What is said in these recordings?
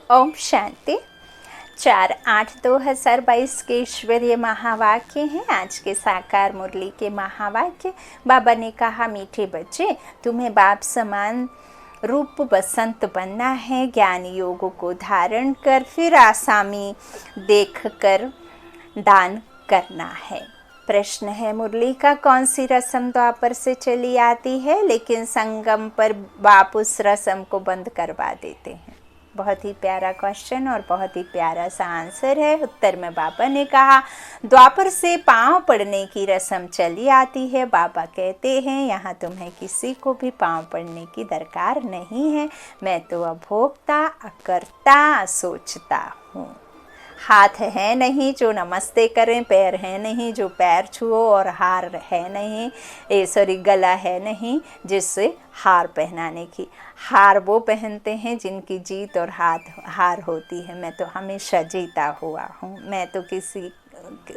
ओम शांति। 4/8/2022 के ईश्वरीय महावाक्य हैं। आज के साकार मुरली के महावाक्य। बाबा ने कहा, मीठे बच्चे, तुम्हें बाप समान रूप बसंत बनना है। ज्ञान योग को धारण कर फिर आसामी देख कर दान करना है। प्रश्न है मुरली का, कौन सी रस्म द्वापर से चली आती है लेकिन संगम पर बाप उस रस्म को बंद करवा देते हैं। बहुत ही प्यारा क्वेश्चन और बहुत ही प्यारा सा आंसर है। उत्तर में बाबा ने कहा, द्वापर से पांव पड़ने की रस्म चली आती है। बाबा कहते हैं, यहाँ तुम्हें किसी को भी पांव पड़ने की दरकार नहीं है। मैं तो अभोक्ता, अकर्ता, असोचता हूँ। हाथ है नहीं जो नमस्ते करें, पैर है नहीं जो पैर छुओ, और हार है नहीं, गला है नहीं जिससे हार पहनाने की। हार वो पहनते हैं जिनकी जीत और हार होती है। मैं तो हमेशा जीता हुआ हूँ। मैं तो किसी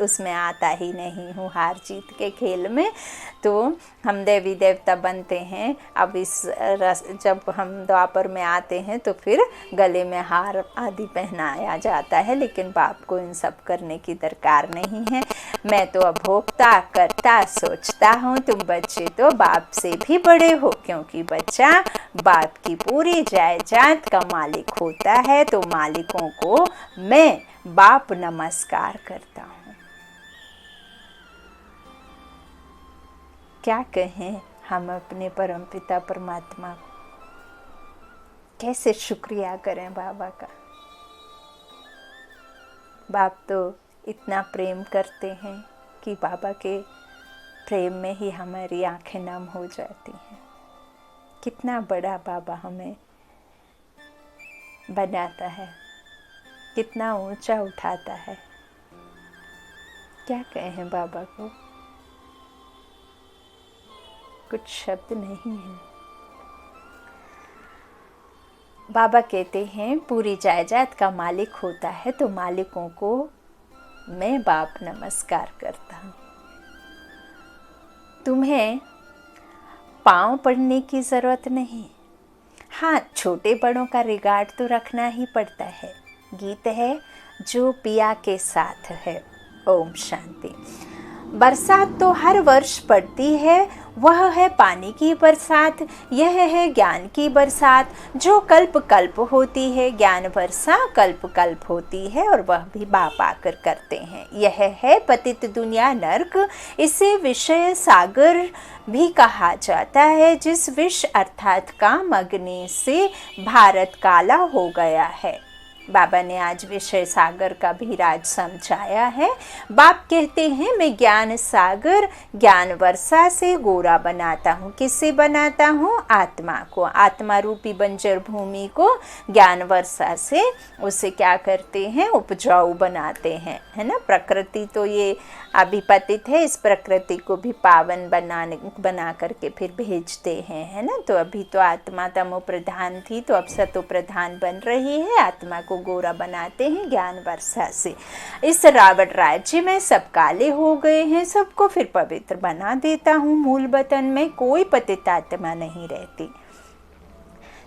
उसमें आता ही नहीं हूँ, हार जीत के खेल में। तो हम देवी देवता बनते हैं। अब जब हम द्वापर में आते हैं तो फिर गले में हार आदि पहनाया जाता है, लेकिन बाप को इन सब करने की दरकार नहीं है। मैं तो अभोक्ता, करता, सोचता हूँ। तुम बच्चे तो बाप से भी बड़े हो, क्योंकि बच्चा बाप की पूरी जायदाद का मालिक होता है। तो मालिकों को मैं बाप नमस्कार करता हूँ। क्या कहें हम अपने परमपिता परमात्मा को, कैसे शुक्रिया करें बाबा का। बाप तो इतना प्रेम करते हैं कि बाबा के प्रेम में ही हमारी आंखें नम हो जाती हैं। कितना बड़ा बाबा हमें बनाता है, कितना ऊंचा उठाता है। क्या कहें बाबा को, कुछ शब्द नहीं है। बाबा कहते हैं, पूरी जायदाद का मालिक होता है तो मालिकों को मैं बाप नमस्कार करता हूँ। तुम्हें पाँव पड़ने की ज़रूरत नहीं। हाँ, छोटे बड़ों का रिगार्ड तो रखना ही पड़ता है। गीत है, जो पिया के साथ है। ओम शांति। बरसात तो हर वर्ष पड़ती है, वह है पानी की बरसात। यह है ज्ञान की बरसात, जो कल्प कल्प होती है। ज्ञान वर्षा कल्प कल्प होती है, और वह भी बाप आकर करते हैं। यह है पतित दुनिया नर्क, इसे विषय सागर भी कहा जाता है। जिस विष अर्थात काम अग्नि से भारत काला हो गया है। बाबा ने आज विषय सागर का भी राज समझाया है। बाप कहते हैं, मैं ज्ञान सागर ज्ञान वर्षा से गोरा बनाता हूँ। किससे बनाता हूँ? आत्मा को। आत्मा रूपी बंजर भूमि को ज्ञान वर्षा से उसे क्या करते हैं? उपजाऊ बनाते हैं, है ना। प्रकृति तो ये अभी पतित है, इस प्रकृति को भी पावन बना करके फिर भेजते हैं, है ना। तो अभी तो आत्मा तमो प्रधान थी, तो अब सतो प्रधान बन रही है। आत्मा को गोरा बनाते हैं ज्ञान वर्षा से। इस रावण राज्य में सब काले हो गए हैं, सबको फिर पवित्र बना देता हूँ। मूल वतन में कोई पतित आत्मा नहीं रहती।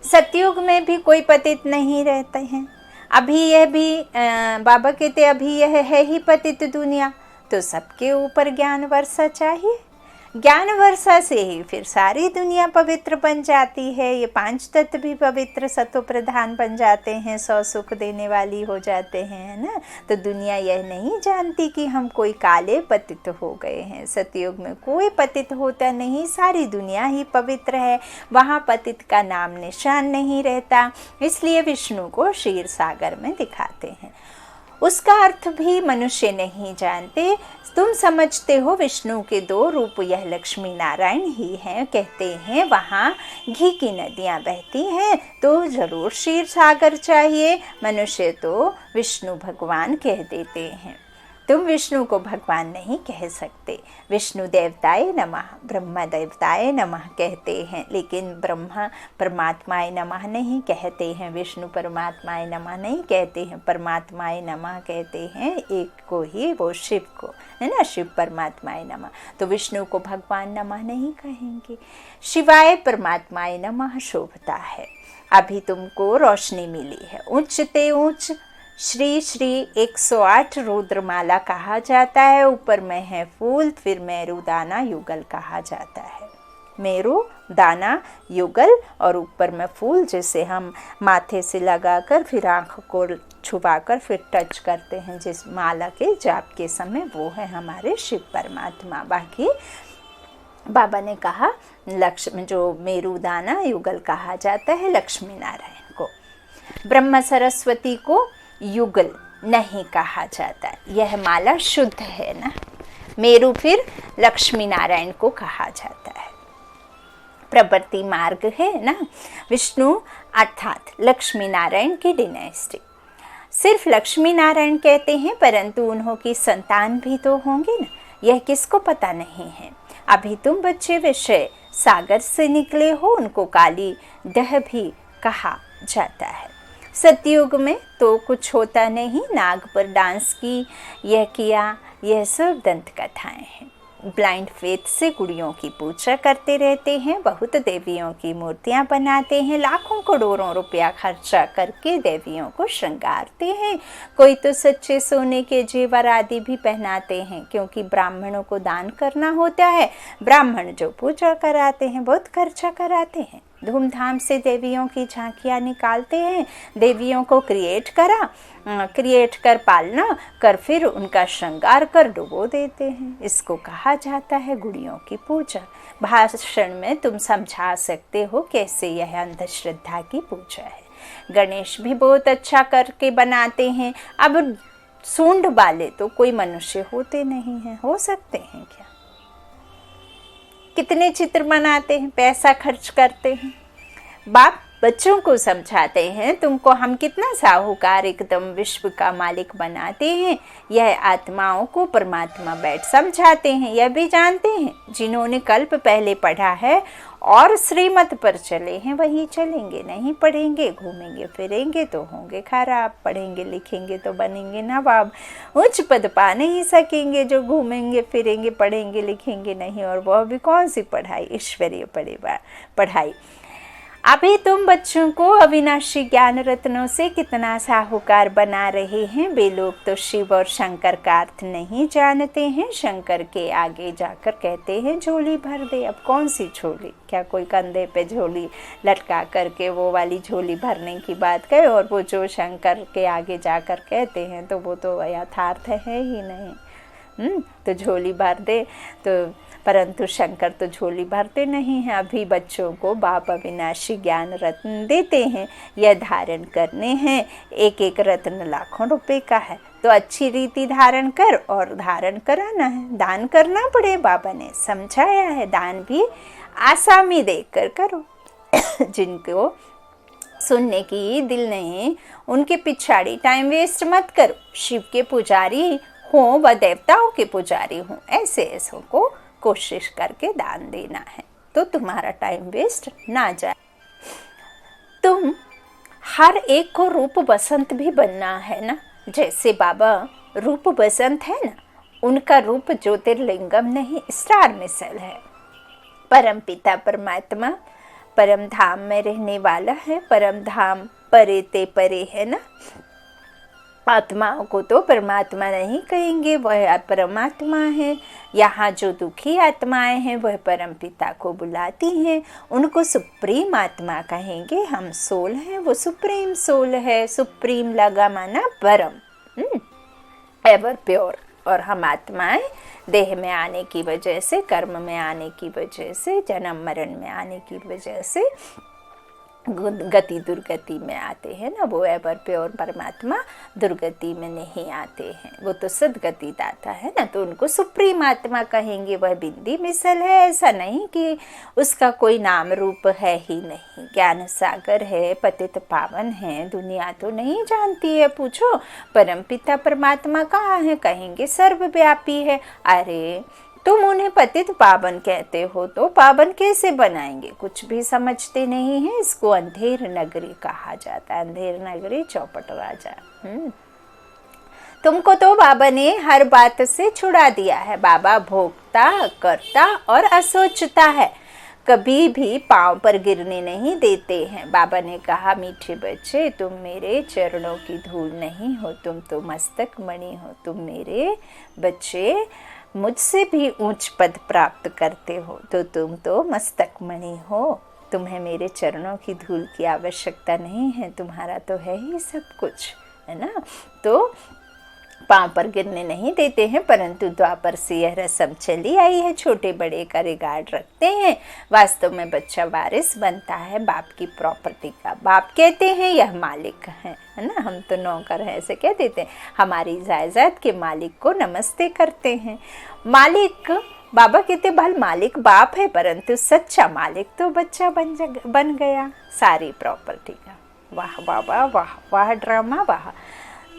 सतयुग में भी कोई पतित नहीं रहते हैं। अभी यह भी बाबा कहते, अभी यह है ही पतित दुनिया, तो सबके ऊपर ज्ञान वर्षा चाहिए। ज्ञान वर्षा से ही फिर सारी दुनिया पवित्र बन जाती है। ये 5 तत्व भी पवित्र सतो प्रधान बन जाते हैं, 100 सुख देने वाली हो जाते हैं, है ना। तो दुनिया यह नहीं जानती कि हम कोई काले पतित हो गए हैं। सतयुग में कोई पतित होता नहीं, सारी दुनिया ही पवित्र है। वहाँ पतित का नाम निशान नहीं रहता, इसलिए विष्णु को क्षीर सागर में दिखाते हैं। उसका अर्थ भी मनुष्य नहीं जानते। तुम समझते हो विष्णु के 2 रूप, यह लक्ष्मी नारायण ही हैं। कहते हैं वहाँ घी की नदियाँ बहती हैं, तो जरूर क्षीर सागर चाहिए। मनुष्य तो विष्णु भगवान कह देते हैं। तुम विष्णु को भगवान नहीं कह सकते। विष्णु देवताय नमः, ब्रह्मा देवताय नमः कहते हैं, लेकिन ब्रह्मा परमात्माय नमः नहीं कहते हैं, विष्णु परमात्माय नमः नहीं कहते हैं, परमात्माय नमः कहते हैं एक को ही, वो शिव को, है ना, शिव परमात्माय नमः। तो विष्णु को भगवान नमः नहीं कहेंगे। शिवाय परमात्माय नमः शोभता है। अभी तुमको रोशनी मिली है। उच्चते ऊंच श्री श्री 108 रुद्रमाला कहा जाता है। ऊपर में है फूल, फिर मेरु दाना युगल कहा जाता है। मेरु दाना युगल और ऊपर में फूल, जिसे हम माथे से लगाकर फिर आँख को छुपाकर फिर टच करते हैं जिस माला के जाप के समय, वो है हमारे शिव परमात्मा। बाकी बाबा ने कहा लक्ष्मी, जो मेरु दाना युगल कहा जाता है लक्ष्मी नारायण को। ब्रह्मा सरस्वती को युगल नहीं कहा जाता, यह माला शुद्ध है ना। मेरु फिर लक्ष्मी नारायण को कहा जाता है। प्रवृत्ति मार्ग है ना, विष्णु अर्थात लक्ष्मी नारायण की डिनेस्टी। सिर्फ लक्ष्मी नारायण कहते हैं, परंतु उन्हों संतान भी तो होंगे ना, यह किसको पता नहीं है। अभी तुम बच्चे विषय सागर से निकले हो, उनको काली दह भी कहा जाता है। सतयुग में तो कुछ होता नहीं, नाग पर डांस की, यह किया, यह सब दंत कथाएं हैं। ब्लाइंड फेथ से गुड़ियों की पूजा करते रहते हैं, बहुत देवियों की मूर्तियां बनाते हैं, लाखों करोड़ों रुपया खर्चा करके देवियों को श्रृंगारते हैं। कोई तो सच्चे सोने के जेवर आदि भी पहनाते हैं, क्योंकि ब्राह्मणों को दान करना होता है। ब्राह्मण जो पूजा कराते हैं बहुत खर्चा कराते हैं, धूमधाम से देवियों की झांकियाँ निकालते हैं, देवियों को क्रिएट कर पालना कर फिर उनका श्रृंगार कर डुबो देते हैं। इसको कहा जाता है गुड़ियों की पूजा। भाषण में तुम समझा सकते हो कैसे यह अंधश्रद्धा की पूजा है। गणेश भी बहुत अच्छा करके बनाते हैं। अब सूंड वाले तो कोई मनुष्य होते नहीं हैं, हो सकते हैं क्या? कितने चित्र बनाते हैं, पैसा खर्च करते हैं। बाप बच्चों को समझाते हैं, तुमको हम कितना साहूकार एकदम विश्व का मालिक बनाते हैं। यह आत्माओं को परमात्मा बैठ समझाते हैं। यह भी जानते हैं जिन्होंने कल्प पहले पढ़ा है और श्रीमत पर चले हैं वही चलेंगे। नहीं पढ़ेंगे, घूमेंगे फिरेंगे तो होंगे खराब, पढ़ेंगे लिखेंगे तो बनेंगे नवाब। उच्च पद पा नहीं सकेंगे जो घूमेंगे फिरेंगे, पढ़ेंगे लिखेंगे नहीं। और वह भी कौन सी पढ़ाई, ईश्वरीय पढ़ाई। अभी तुम बच्चों को अविनाशी ज्ञान रत्नों से कितना साहूकार बना रहे हैं। वे लोग तो शिव और शंकर का अर्थ नहीं जानते हैं। शंकर के आगे जाकर कहते हैं झोली भर दे। अब कौन सी झोली? क्या कोई कंधे पे झोली लटका करके वो वाली झोली भरने की बात कहे? और वो जो शंकर के आगे जाकर कहते हैं तो वो तो यथार्थ है ही नहीं। तो झोली भर दे, तो परंतु शंकर तो झोली भरते नहीं हैं। अभी बच्चों को बाप अविनाशी ज्ञान रत्न देते हैं, यह धारण करने हैं। एक एक रत्न लाखों रुपए का है, तो अच्छी रीति धारण कर और धारण कराना है। दान करना पड़े, बाबा ने समझाया है। दान भी आसामी देकर करो। जिनको सुनने की दिल नहीं, उनके पिछाड़ी टाइम वेस्ट मत करो। शिव के पुजारी हो व देवताओं के पुजारी हो, ऐसे को कोशिश करके दान देना है, तो तुम्हारा टाइम वेस्ट ना जाए। तुम हर एक को रूप बसंत भी बनना है ना। जैसे बाबा रूप बसंत है ना, उनका रूप ज्योतिर्लिंगम नहीं, स्टार मिसल है। परम पिता परमात्मा परम धाम में रहने वाला है। परम धाम परे ते परे है ना। आत्माओं को तो परमात्मा नहीं कहेंगे, वह परमात्मा है। यहाँ जो दुखी आत्माएं हैं वह परम पिता को बुलाती हैं, उनको सुप्रीम आत्मा कहेंगे। हम सोल हैं, वो सुप्रीम सोल है। सुप्रीम लगा माना परम, एवर प्योर। और हम आत्माएं देह में आने की वजह से, कर्म में आने की वजह से, जन्म मरण में आने की वजह से गति दुर्गति में आते हैं ना, वो एवर प्योर परमात्मा दुर्गति में नहीं आते हैं, वो तो सदगति दाता है ना, तो उनको सुप्रीम आत्मा कहेंगे। वह बिंदी मिसल है, ऐसा नहीं कि उसका कोई नाम रूप है ही नहीं, ज्ञान सागर है, पतित पावन है, दुनिया तो नहीं जानती है। पूछो परम पिता परमात्मा कहाँ है, कहेंगे सर्वव्यापी है। अरे तुम उन्हें पतित पावन कहते हो तो पावन कैसे बनाएंगे, कुछ भी समझते नहीं है। इसको अंधेर नगरी कहा जाता है, अंधेर नगरी चौपट राजा। तुमको तो बाबा ने हर बात से छुड़ा दिया है। बाबा भोगता, करता और असोचता है, कभी भी पांव पर गिरने नहीं देते हैं। बाबा ने कहा, मीठे बच्चे तुम मेरे चरणों की धूल नहीं हो, तुम तो मस्तक मणि हो। तुम मेरे बच्चे मुझसे भी ऊंच पद प्राप्त करते हो, तो तुम तो मस्तक मणि हो। तुम्हें मेरे चरणों की धूल की आवश्यकता नहीं है, तुम्हारा तो है ही सब कुछ, है ना। तो पांव पर गिरने नहीं देते हैं, परंतु द्वापर से यह रस्म चली आई है, छोटे बड़े का रिगार्ड रखते हैं। वास्तव में बच्चा वारिस बनता है बाप की प्रॉपर्टी का। बाप कहते हैं यह मालिक है ना, हम तो नौकर हैं ऐसे कह देते हैं। हमारी जायदाद के मालिक को नमस्ते करते हैं। मालिक बाबा कहते भल मालिक बाप है, परंतु सच्चा मालिक तो बच्चा बन गया सारी प्रॉपर्टी का। वाह बाबा वाह, वाह ड्रामा वाह।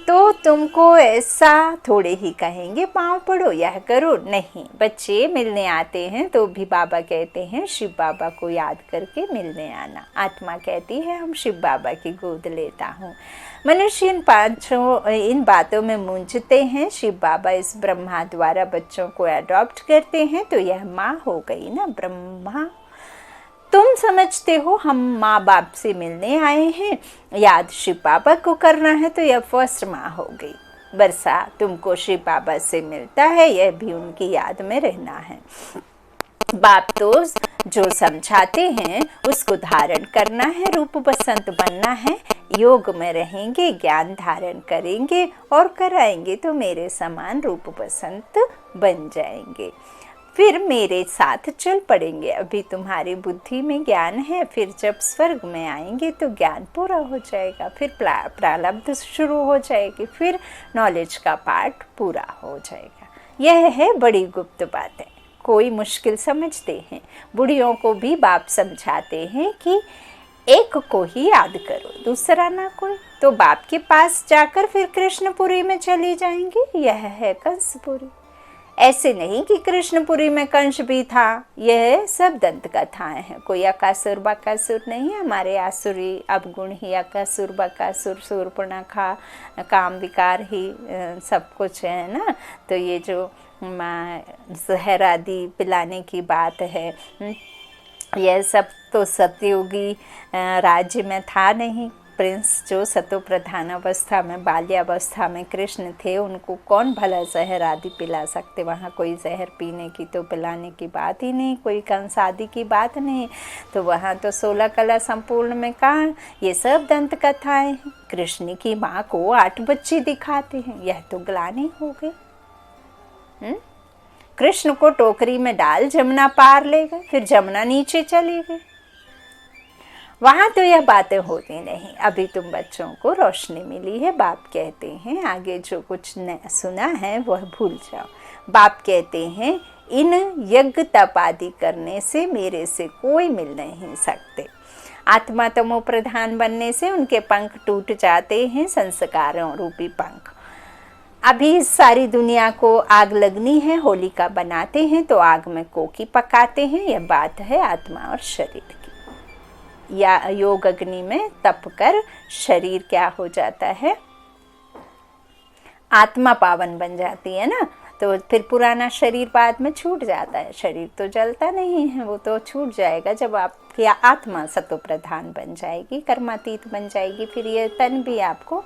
तो तुमको ऐसा थोड़े ही कहेंगे पाँव पड़ो, यह करो, नहीं। बच्चे मिलने आते हैं तो भी बाबा कहते हैं शिव बाबा को याद करके मिलने आना। आत्मा कहती है हम शिव बाबा की गोद लेता हूँ। मनुष्य इन बातों में मूंझते हैं। शिव बाबा इस ब्रह्मा द्वारा बच्चों को अडॉप्ट करते हैं, तो यह माँ हो गई ना ब्रह्मा। तुम समझते हो हम माँ बाप से मिलने आए हैं, याद शिव बाबा को करना है, तो यह फर्स्ट माँ हो गई। बरसा तुमको शिव बाबा से मिलता है, यह भी उनकी याद में रहना है। बाप तो जो समझाते हैं उसको धारण करना है, रूप बसंत बनना है। योग में रहेंगे, ज्ञान धारण करेंगे और कराएंगे तो मेरे समान रूप बसंत बन जाएंगे। फिर मेरे साथ चल पड़ेंगे। अभी तुम्हारी बुद्धि में ज्ञान है, फिर जब स्वर्ग में आएंगे तो ज्ञान पूरा हो जाएगा, फिर प्रारब्ध शुरू हो जाएगी, फिर नॉलेज का पार्ट पूरा हो जाएगा। यह है बड़ी गुप्त बातें, कोई मुश्किल समझते हैं। बुढ़ियों को भी बाप समझाते हैं कि एक को ही याद करो, दूसरा ना कोई। तो बाप के पास जाकर फिर कृष्णपुरी में चली जाएंगी। यह है कंसपुरी। ऐसे नहीं कि कृष्णपुरी में कंस भी था, यह सब दंत कथाएं हैं। कोई अकासुर बकासुर नहीं। हमारे आसुरी अवगुण ही अकासुर बकासुर, शूर्पणखा, काम विकार ही सब कुछ है ना। तो ये जो जहर आदि पिलाने की बात है, यह सब तो सतयुगी राज्य में था नहीं। प्रिंस जो सतो प्रधान अवस्था में, बाल्यावस्था में कृष्ण थे, उनको कौन भला जहर आदि पिला सकते। वहाँ कोई जहर पीने की तो पिलाने की बात ही नहीं, कोई कंस आदि की बात नहीं। तो वहाँ तो 16 कला संपूर्ण में कहाँ, ये सब दंत कथाएं हैं। कृष्ण की माँ को 8 बच्चे दिखाते हैं, यह तो ग्लानि हो गई। कृष्ण को टोकरी में डाल जमुना पार ले गए, फिर जमुना नीचे चली गई। वहाँ तो यह बातें होती नहीं। अभी तुम बच्चों को रोशनी मिली है। बाप कहते हैं आगे जो कुछ सुना है वह भूल जाओ। बाप कहते हैं इन यज्ञ तप आदि करने से मेरे से कोई मिल नहीं सकते। आत्मा तमो प्रधान बनने से उनके पंख टूट जाते हैं, संस्कारों रूपी पंख। अभी इस सारी दुनिया को आग लगनी है, होलिका बनाते हैं तो आग में कोकी पकाते हैं। यह बात है आत्मा और शरीर की। या योग अग्नि में तप कर शरीर क्या हो जाता है, आत्मा पावन बन जाती है ना। तो फिर पुराना शरीर बाद में छूट जाता है। शरीर तो जलता नहीं है, वो तो छूट जाएगा जब आपकी आत्मा सतो प्रधान बन जाएगी, कर्मातीत बन जाएगी। फिर ये तन भी आपको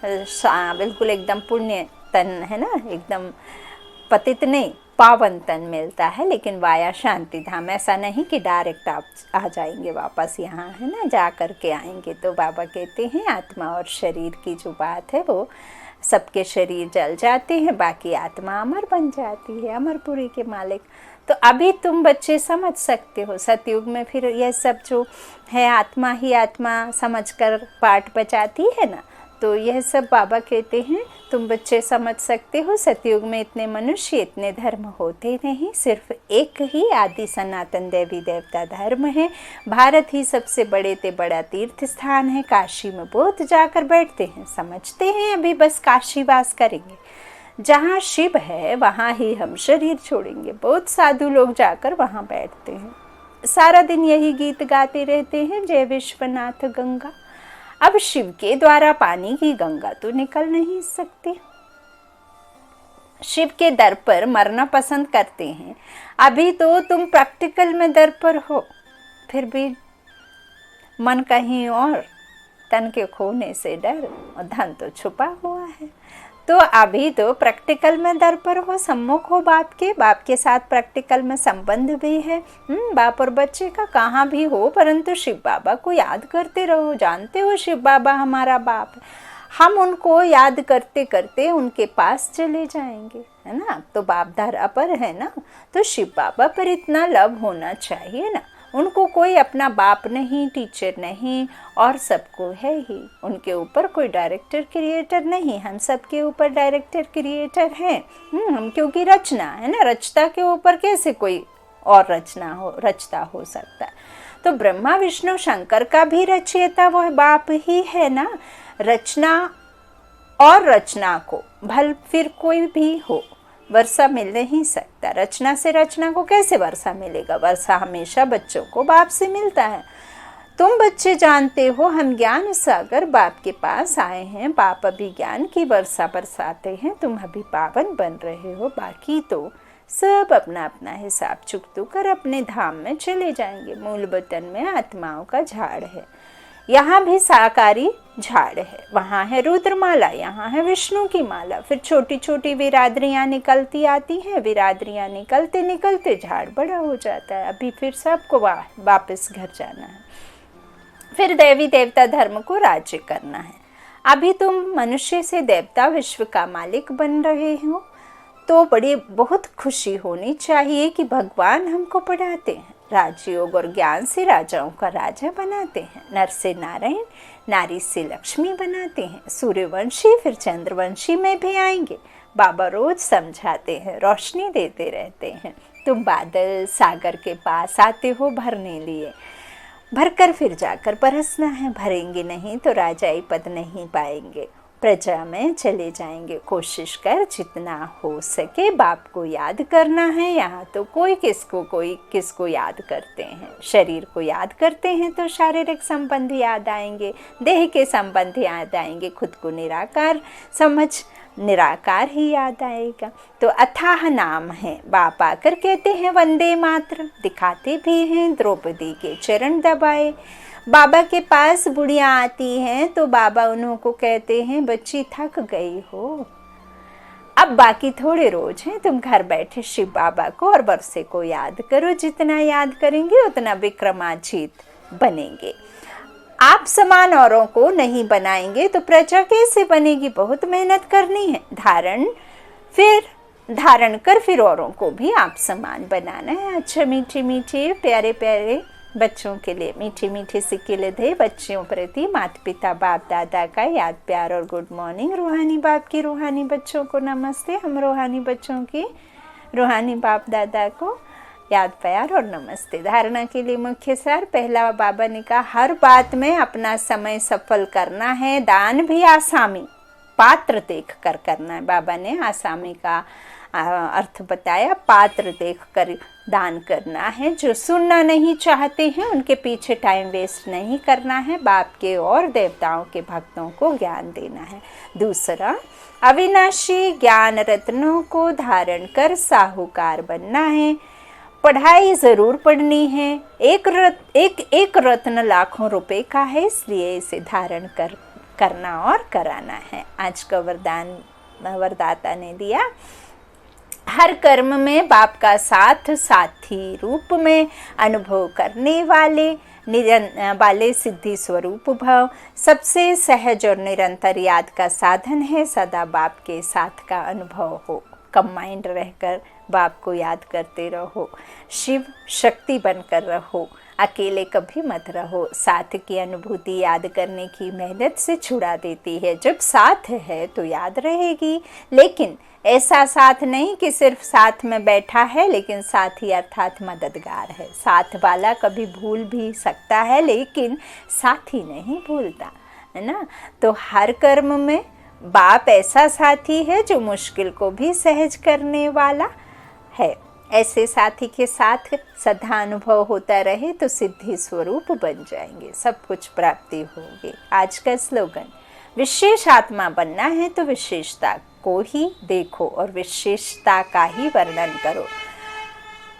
बिल्कुल एकदम पुण्य तन है ना, एकदम पतित नहीं, पावन तन मिलता है, लेकिन वाया शांति धाम। ऐसा नहीं कि डायरेक्ट आप आ जाएंगे वापस यहाँ, है ना, जा कर के आएंगे। तो बाबा कहते हैं आत्मा और शरीर की जो बात है वो सबके शरीर जल जाते हैं, बाकी आत्मा अमर बन जाती है, अमरपुरी के मालिक। तो अभी तुम बच्चे समझ सकते हो, सतयुग में फिर यह सब जो है आत्मा ही आत्मा समझकर पाठ बचाती है ना, तो यह सब बाबा कहते हैं तुम बच्चे समझ सकते हो। सतयुग में इतने मनुष्य, इतने धर्म होते नहीं, सिर्फ एक ही आदि सनातन देवी देवता धर्म है। भारत ही सबसे बड़े ते बड़ा तीर्थ स्थान है। काशी में बुद्ध जाकर बैठते हैं, समझते हैं अभी बस काशी वास करेंगे, जहाँ शिव है वहाँ ही हम शरीर छोड़ेंगे। बहुत साधु लोग जाकर वहाँ बैठते हैं, सारा दिन यही गीत गाते रहते हैं, जय विश्वनाथ गंगा। अब शिव के द्वारा पानी की गंगा तो निकल नहीं सकती। शिव के दर पर मरना पसंद करते हैं। अभी तो तुम प्रैक्टिकल में दर पर हो, फिर भी मन कहीं और, तन के खोने से डर और धन तो छुपा हुआ है। तो अभी तो प्रैक्टिकल में दर पर हो, सम्मुख हो बाप के साथ प्रैक्टिकल में संबंध भी है। बाप और बच्चे का कहाँ भी हो, परंतु शिव बाबा को याद करते रहो। जानते हो शिव बाबा हमारा बाप है, हम उनको याद करते करते उनके पास चले जाएंगे, है ना। तो बाप धारा पर है ना, तो शिव बाबा पर इतना लव होना चाहिए ना। उनको कोई अपना बाप नहीं, टीचर नहीं, और सबको है ही। उनके ऊपर कोई डायरेक्टर क्रिएटर नहीं, हम सबके ऊपर डायरेक्टर क्रिएटर हैं। हम क्योंकि रचना है ना, रचता के ऊपर कैसे कोई और रचता हो सकता है। तो ब्रह्मा विष्णु शंकर का भी रचयिता वह बाप ही है ना। रचना और रचना को भल फिर कोई भी हो, वर्षा मिल नहीं सकता। रचना से रचना को कैसे वर्षा मिलेगा? वर्षा हमेशा बच्चों को बाप से मिलता है। तुम बच्चे जानते हो हम ज्ञान सागर बाप के पास आए हैं, बाप अभी ज्ञान की वर्षा बरसाते हैं, तुम अभी पावन बन रहे हो। बाकी तो सब अपना अपना हिसाब चुकतू कर अपने धाम में चले जाएंगे। मूल वतन में आत्माओं का झाड़ है, यहाँ भी साकारी झाड़ है, वहाँ है रुद्रमाला, यहाँ है विष्णु की माला। फिर छोटी छोटी विरादरियाँ निकलती आती हैं, विरादरियाँ निकलते निकलते झाड़ बड़ा हो जाता है। अभी फिर सबको वापस घर जाना है, फिर देवी देवता धर्म को राज्य करना है। अभी तुम मनुष्य से देवता विश्व का मालिक बन रहे हो, तो बहुत खुशी होनी चाहिए कि भगवान हमको पढ़ाते हैं। राजयोग और ज्ञान से राजाओं का राजा बनाते हैं, नर से नारायण, नारी से लक्ष्मी बनाते हैं। सूर्यवंशी फिर चंद्रवंशी में भी आएंगे। बाबा रोज समझाते हैं, रोशनी देते रहते हैं। तुम बादल सागर के पास आते हो भरने लिए, भरकर फिर जाकर बरसना है। भरेंगे नहीं तो राजाई पद नहीं पाएंगे, प्रजा में चले जाएंगे। कोशिश कर जितना हो सके बाप को याद करना है। यहाँ तो कोई किसको याद करते हैं। शरीर को याद करते हैं तो शारीरिक संबंध याद आएंगे, देह के संबंध याद आएंगे, खुद को निराकार समझ निराकार ही याद आएगा। तो अथाह नाम है। बाप आकर कहते हैं वंदे मातरम, दिखाते भी हैं द्रौपदी के चरण दबाए। बाबा के पास बुढ़िया आती हैं तो बाबा उन्हों को कहते हैं बच्ची थक गई हो, अब बाकी थोड़े रोज हैं, तुम घर बैठे शिव बाबा को और वर्षे को याद करो। जितना याद करेंगे उतना विक्रमाजीत बनेंगे। आप समान औरों को नहीं बनाएंगे तो प्रजा कैसे बनेगी? बहुत मेहनत करनी है। धारण कर फिर औरों को भी आप समान बनाना है। अच्छा मीठे मीठे प्यारे प्यारे बच्चों के लिए मीठे मीठे सिक्के दे बच्चों प्रति माता पिता बाप दादा का याद प्यार और गुड मॉर्निंग। रूहानी बाप की रूहानी बच्चों को नमस्ते। हम रूहानी बच्चों की रूहानी बाप दादा को याद प्यार और नमस्ते। धारणा के लिए मुख्य सार। पहला, बाबा ने कहा हर बात में अपना समय सफल करना है। दान भी आसामी पात्र देख कर करना है। बाबा ने आसामी का अर्थ बताया, पात्र देखकर दान करना है। जो सुनना नहीं चाहते हैं उनके पीछे टाइम वेस्ट नहीं करना है। बाप के और देवताओं के भक्तों को ज्ञान देना है। दूसरा, अविनाशी ज्ञान रत्नों को धारण कर साहूकार बनना है। पढ़ाई जरूर पढ़नी है। एक रत्न लाखों रुपए का है, इसलिए इसे धारण करना और कराना है। आज का वरदान वरदाता ने दिया, हर कर्म में बाप का साथ साथी रूप में अनुभव करने वाले सिद्धि स्वरूप भव सबसे सहज और निरंतर याद का साधन है। सदा बाप के साथ का अनुभव हो, कंबाइंड रहकर बाप को याद करते रहो, शिव शक्ति बनकर रहो, अकेले कभी मत रहो। साथ की अनुभूति याद करने की मेहनत से छुड़ा देती है। जब साथ है तो याद रहेगी, लेकिन ऐसा साथ नहीं कि सिर्फ साथ में बैठा है, लेकिन साथी अर्थात मददगार है। साथ वाला कभी भूल भी सकता है, लेकिन साथी नहीं भूलता, है ना। तो हर कर्म में बाप ऐसा साथी है जो मुश्किल को भी सहज करने वाला है। ऐसे साथी के साथ सदा अनुभव होता रहे तो सिद्धि स्वरूप बन जाएंगे, सब कुछ प्राप्ति होगी। आज का स्लोगन, विशेष आत्मा बनना है तो विशेषता को ही देखो और विशेषता का ही वर्णन करो।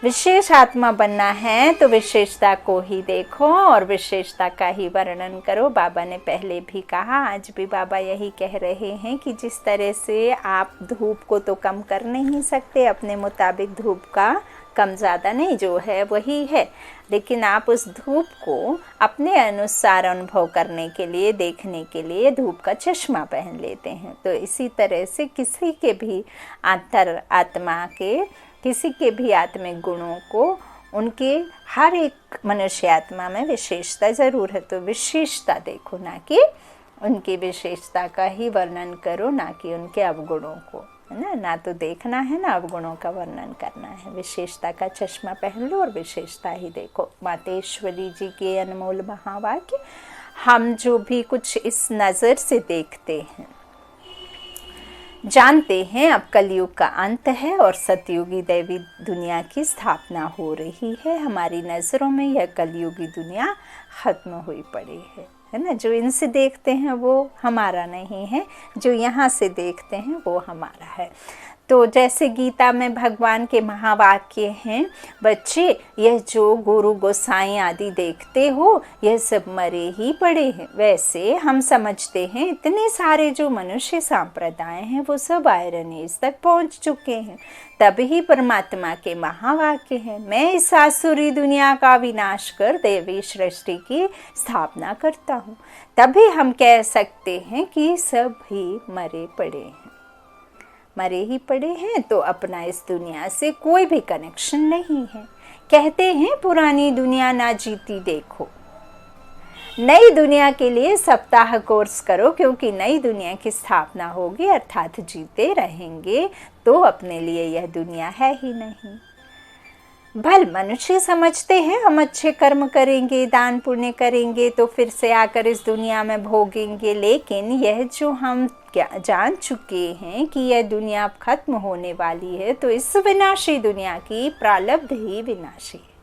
विशेष आत्मा बनना है तो विशेषता को ही देखो और विशेषता का ही वर्णन करो। बाबा ने पहले भी कहा, आज भी बाबा यही कह रहे हैं कि जिस तरह से आप धूप को तो कम कर नहीं सकते, अपने मुताबिक धूप का कम ज़्यादा नहीं, जो है वही है, लेकिन आप उस धूप को अपने अनुसार अनुभव करने के लिए, देखने के लिए धूप का चश्मा पहन लेते हैं। तो इसी तरह से किसी के भी आत्मा के, किसी के भी आत्मिक गुणों को, उनके हर एक मनुष्य आत्मा में विशेषता ज़रूर है। तो विशेषता देखो, ना कि उनकी विशेषता का ही वर्णन करो, ना कि उनके अवगुणों को, है ना। ना तो देखना है ना अवगुणों का वर्णन करना है। विशेषता का चश्मा पहन लो और विशेषता ही देखो। मातेश्वरी जी के अनमोल महावाक्य, हम जो भी कुछ इस नज़र से देखते हैं, जानते हैं अब कलयुग का अंत है और सतयुगी दैवी दुनिया की स्थापना हो रही है। हमारी नज़रों में यह कलयुगी दुनिया खत्म हुई पड़ी है ना। जो इनसे देखते हैं वो हमारा नहीं है, जो यहाँ से देखते हैं वो हमारा है। तो जैसे गीता में भगवान के महावाक्य हैं, बच्चे यह जो गुरु गोसाई आदि देखते हो यह सब मरे ही पड़े हैं। वैसे हम समझते हैं इतने सारे जो मनुष्य संप्रदाय हैं वो सब आयरन एज तक पहुंच चुके हैं। तभी परमात्मा के महावाक्य हैं, मैं इस आसुरी दुनिया का विनाश कर देवी सृष्टि की स्थापना करता हूँ। तभी हम कह सकते हैं कि सब ही मरे पड़े हैं। मरे ही पड़े हैं तो अपना इस दुनिया से कोई भी कनेक्शन नहीं है। कहते हैं पुरानी दुनिया ना जीती देखो। नई दुनिया के लिए सप्ताह कोर्स करो, क्योंकि नई दुनिया की स्थापना होगी, अर्थात जीते रहेंगे तो अपने लिए यह दुनिया है ही नहीं। भल मनुष्य समझते हैं हम अच्छे कर्म करेंगे, दान पुण्य करेंगे तो फिर से आकर इस दुनिया में भोगेंगे, लेकिन यह जो हम जान चुके हैं कि यह दुनिया अब खत्म होने वाली है, तो इस विनाशी दुनिया की प्रारब्ध ही विनाशी है,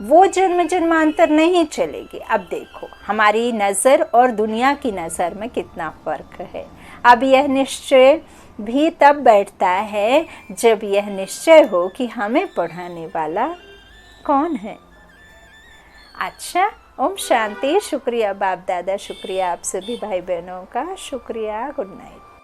वो जन्म जन्मांतर नहीं चलेगी। अब देखो हमारी नज़र और दुनिया की नज़र में कितना फ़र्क है। अब यह निश्चय भी तब बैठता है जब यह निश्चय हो कि हमें पढ़ाने वाला कौन है। अच्छा, ओम शांति। शुक्रिया बाप दादा, शुक्रिया आप सभी भाई बहनों का, शुक्रिया। Good night.